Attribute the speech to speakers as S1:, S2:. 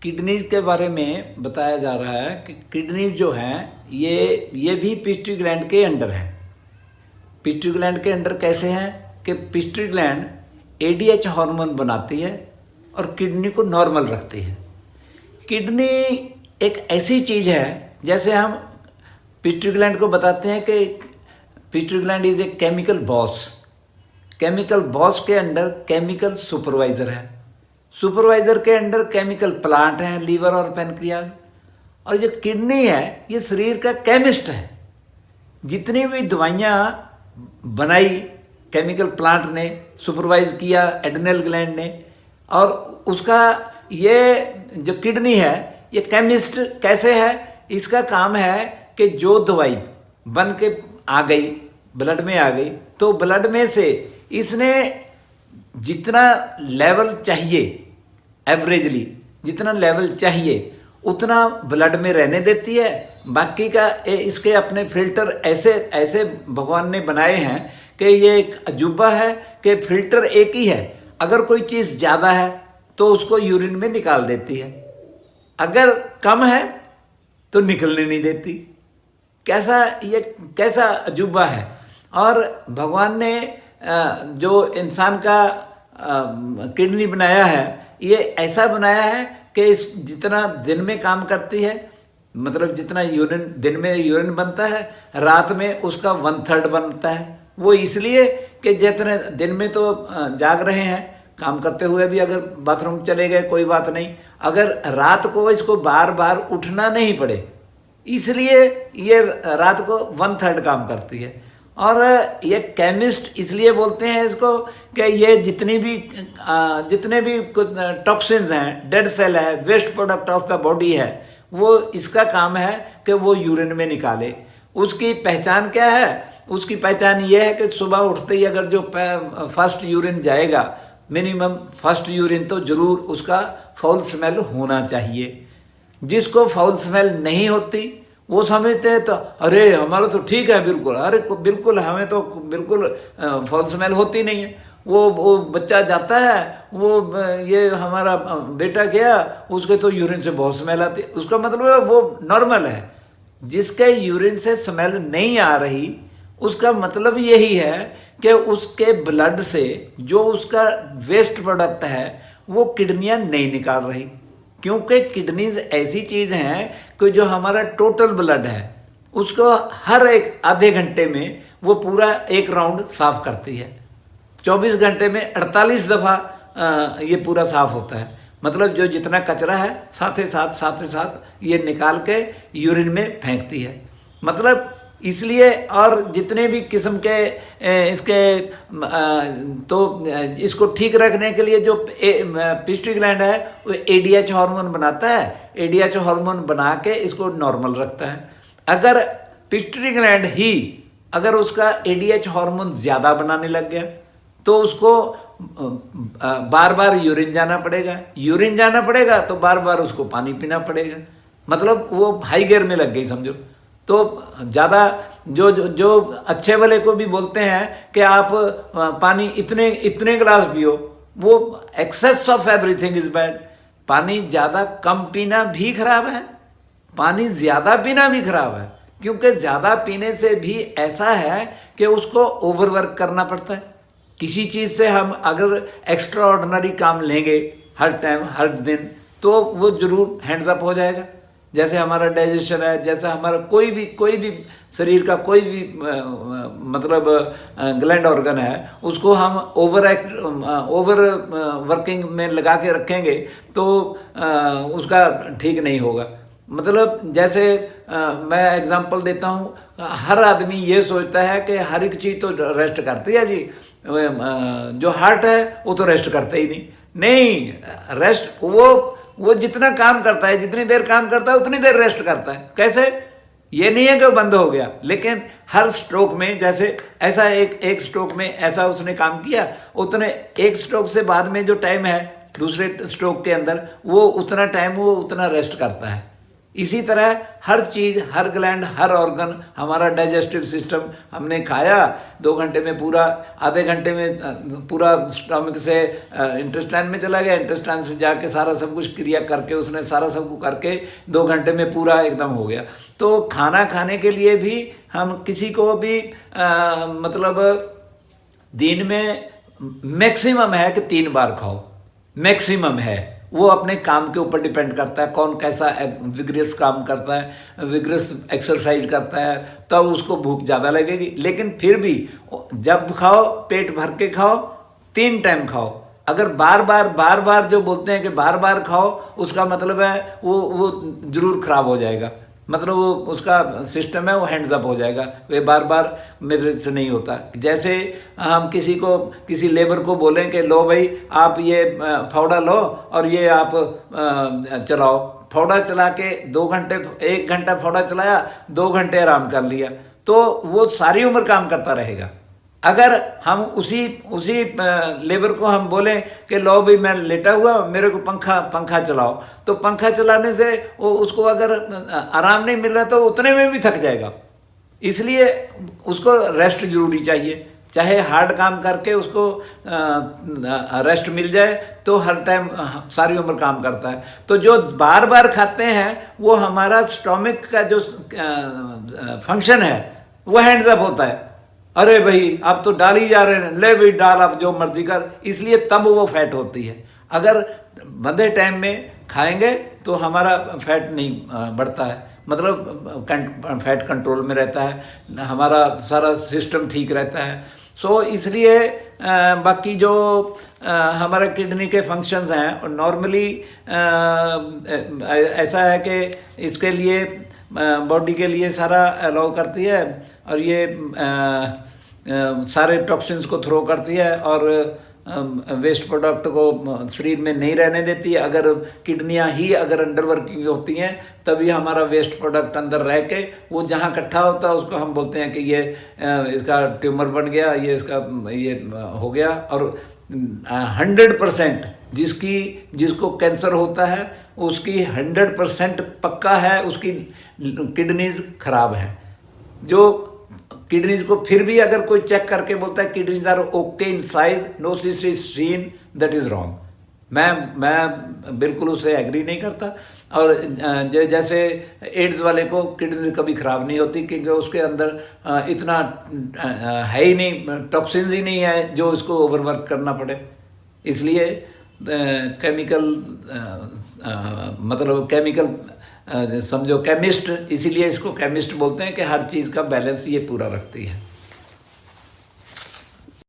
S1: Kidneys के बारे में बताया जा रहा है कि किडनीज जो हैं ये भी पिट्यूटरी ग्लैंड के अंडर है। पिट्यूटरी ग्लैंड के अंडर कैसे हैं कि पिट्यूटरी ग्लैंड एडीएच हार्मोन बनाती है और किडनी को नॉर्मल रखती है। किडनी एक ऐसी चीज़ है, जैसे हम पिट्यूटरी ग्लैंड को बताते हैं कि pituitary gland is a chemical boss. Chemical boss के अंडर केमिकल सुपरवाइजर है, सुपरवाइजर के अंडर केमिकल प्लांट हैं, लीवर और पैनक्रियाज। और जो किडनी है ये शरीर का केमिस्ट है। जितनी भी दवाइयाँ बनाई केमिकल प्लांट ने, सुपरवाइज किया एड्रिनल ग्लैंड ने, और उसका ये जो किडनी है ये केमिस्ट कैसे है, इसका काम है कि जो दवाई बन के आ गई, ब्लड में आ गई, तो ब्लड में से इसने जितना लेवल चाहिए, एवरेजली जितना लेवल चाहिए उतना ब्लड में रहने देती है। बाकी का इसके अपने फिल्टर ऐसे ऐसे भगवान ने बनाए हैं कि ये एक अजूबा है कि फिल्टर एक ही है। अगर कोई चीज़ ज़्यादा है तो उसको यूरिन में निकाल देती है, अगर कम है तो निकलने नहीं देती। कैसा अजूबा है। और भगवान ने जो इंसान का किडनी बनाया है ये ऐसा बनाया है कि इस जितना दिन में काम करती है, मतलब जितना यूरिन दिन में यूरिन बनता है, रात में उसका 1/3 बनता है। वो इसलिए कि जितने दिन में तो जाग रहे हैं, काम करते हुए भी अगर बाथरूम चले गए कोई बात नहीं, अगर रात को इसको बार बार उठना नहीं पड़े, इसलिए ये रात को 1/3 काम करती है। और ये केमिस्ट इसलिए बोलते हैं इसको कि ये जितने भी टॉक्सिन्स हैं, डेड सेल है, waste product of the body है, वो इसका काम है कि वो यूरिन में निकाले। उसकी पहचान क्या है? उसकी पहचान ये है कि सुबह उठते ही अगर जो फर्स्ट यूरिन जाएगा, मिनिमम फर्स्ट यूरिन तो ज़रूर उसका फाउल स्मेल होना चाहिए। जिसको फाउल स्मेल नहीं होती वो समझते हैं तो अरे हमारा तो ठीक है बिल्कुल, अरे बिल्कुल हमें तो बिल्कुल फाउल स्मेल होती नहीं है। वो बच्चा जाता है, वो ये हमारा बेटा गया, उसके तो यूरिन से बहुत स्मेल आती है, उसका मतलब है वो नॉर्मल है। जिसके यूरिन से स्मेल नहीं आ रही उसका मतलब यही है कि उसके ब्लड से जो उसका वेस्ट प्रोडक्ट है वो किडनियाँ नहीं निकाल रही। क्योंकि किडनीज ऐसी चीज़ हैं कि जो हमारा टोटल ब्लड है उसको हर एक आधे घंटे में वो पूरा एक राउंड साफ करती है। 24 घंटे में 48 दफ़ा ये पूरा साफ होता है। मतलब जो जितना कचरा है साथ ही साथ ये निकाल के यूरिन में फेंकती है। मतलब इसलिए, और जितने भी किस्म के इसके तो इसको ठीक रखने के लिए जो पिट्यूटरी ग्लैंड है वो एडीएच हार्मोन बनाता है। एडीएच हार्मोन बना के इसको नॉर्मल रखता है। अगर पिट्यूटरी ग्लैंड ही अगर उसका एडीएच हार्मोन ज़्यादा बनाने लग गया तो उसको बार बार यूरिन जाना पड़ेगा। यूरिन जाना पड़ेगा तो बार बार उसको पानी पीना पड़ेगा। मतलब वो हाई गियर में लग गई समझो। तो ज़्यादा जो अच्छे वाले को भी बोलते हैं कि आप पानी इतने गिलास पियो, वो excess of everything is bad. पानी ज़्यादा कम पीना भी खराब है, पानी ज़्यादा पीना भी खराब है। क्योंकि ज़्यादा पीने से भी ऐसा है कि उसको ओवरवर्क करना पड़ता है। किसी चीज़ से हम अगर एक्स्ट्रा ऑर्डिनरी काम लेंगे हर टाइम हर दिन तो वो ज़रूर हैंड्स अप हो जाएगा। जैसे हमारा डाइजेशन है, जैसे हमारा कोई भी शरीर का कोई भी मतलब ग्लैंड ऑर्गन है, उसको हम ओवर वर्किंग में लगा के रखेंगे तो उसका ठीक नहीं होगा। मतलब जैसे मैं एग्जांपल देता हूँ, हर आदमी ये सोचता है कि हर एक चीज़ तो रेस्ट करती है जी, जो हार्ट है वो तो रेस्ट करता ही नहीं। रेस्ट वो जितना काम करता है, जितनी देर काम करता है उतनी देर रेस्ट करता है। कैसे? ये नहीं है कि बंद हो गया, लेकिन हर स्ट्रोक में जैसे ऐसा एक स्ट्रोक में ऐसा उसने काम किया, उतने एक स्ट्रोक से बाद में जो टाइम है दूसरे स्ट्रोक के अंदर वो उतना टाइम वो उतना रेस्ट करता है। इसी तरह हर चीज़, हर ग्लैंड, हर ऑर्गन, हमारा डाइजेस्टिव सिस्टम, हमने खाया 2 घंटे में पूरा, आधे घंटे में पूरा स्टमक से इंटेस्टाइन में चला गया, इंटेस्टाइन से जाके सारा सब कुछ क्रिया करके उसने सारा सब कुछ करके 2 घंटे में पूरा एकदम हो गया। तो खाना खाने के लिए भी हम किसी को भी मतलब दिन में मैक्सिमम है कि 3 बार खाओ, मैक्सिमम है। वो अपने काम के ऊपर डिपेंड करता है, कौन कैसा विग्रेस काम करता है, विग्रेस एक्सरसाइज करता है, तब उसको भूख ज़्यादा लगेगी। लेकिन फिर भी जब खाओ पेट भर के खाओ, 3 टाइम खाओ। अगर बार बार जो बोलते हैं कि बार बार खाओ, उसका मतलब है वो ज़रूर खराब हो जाएगा, मतलब वो उसका सिस्टम है वो हैंड्स अप हो जाएगा। वे बार बार मेरे से नहीं होता। जैसे हम किसी लेबर को बोलें कि लो भाई आप ये फावड़ा लो और ये आप चलाओ, फावड़ा चला के 2 घंटे, 1 घंटा फावड़ा चलाया, 2 घंटे आराम कर लिया, तो वो सारी उम्र काम करता रहेगा। अगर हम उसी लेबर को हम बोलें कि लो भाई मैं लेटा हुआ, मेरे को पंखा चलाओ, तो पंखा चलाने से वो उसको अगर आराम नहीं मिल रहा तो उतने में भी थक जाएगा। इसलिए उसको रेस्ट जरूरी चाहिए, चाहे हार्ड काम करके उसको रेस्ट मिल जाए तो हर टाइम सारी उम्र काम करता है। तो जो बार बार खाते हैं वो हमारा स्टोमिक का जो फंक्शन है वो हैंड्स अप होता है। अरे भाई आप तो डाल ही जा रहे हैं, ले भाई डाल आप जो मर्जी कर, इसलिए तब वो फैट होती है। अगर मध्य टाइम में खाएंगे तो हमारा फैट नहीं बढ़ता है, मतलब फैट कंट्रोल में रहता है, हमारा सारा सिस्टम ठीक रहता है। सो इसलिए बाकी जो हमारे किडनी के फंक्शंस हैं नॉर्मली ऐसा है कि इसके लिए बॉडी के लिए सारा अलाउ करती है और ये सारे टॉक्सिन्स को थ्रो करती है और वेस्ट प्रोडक्ट को शरीर में नहीं रहने देती है। अगर किडनियाँ ही अगर अंडर वर्किंग होती हैं तभी हमारा वेस्ट प्रोडक्ट अंदर रह के वो जहाँ इकट्ठा होता है उसको हम बोलते हैं कि ये इसका ट्यूमर बन गया, ये इसका ये हो गया। और 100% जिसको कैंसर होता है उसकी 100% पक्का है उसकी किडनीज खराब है। जो किडनीज को फिर भी अगर कोई चेक करके बोलता है kidneys are okay in size, no cyst is seen, that is wrong. मैं बिल्कुल उससे एग्री नहीं करता। और जैसे एड्स वाले को किडनी कभी ख़राब नहीं होती क्योंकि उसके अंदर इतना है ही नहीं, टॉक्सिन्स ही नहीं है जो उसको ओवरवर्क करना पड़े। इसलिए केमिकल मतलब केमिकल समझो केमिस्ट, इसीलिए इसको केमिस्ट बोलते हैं कि हर चीज़ का बैलेंस ये पूरा रखती है।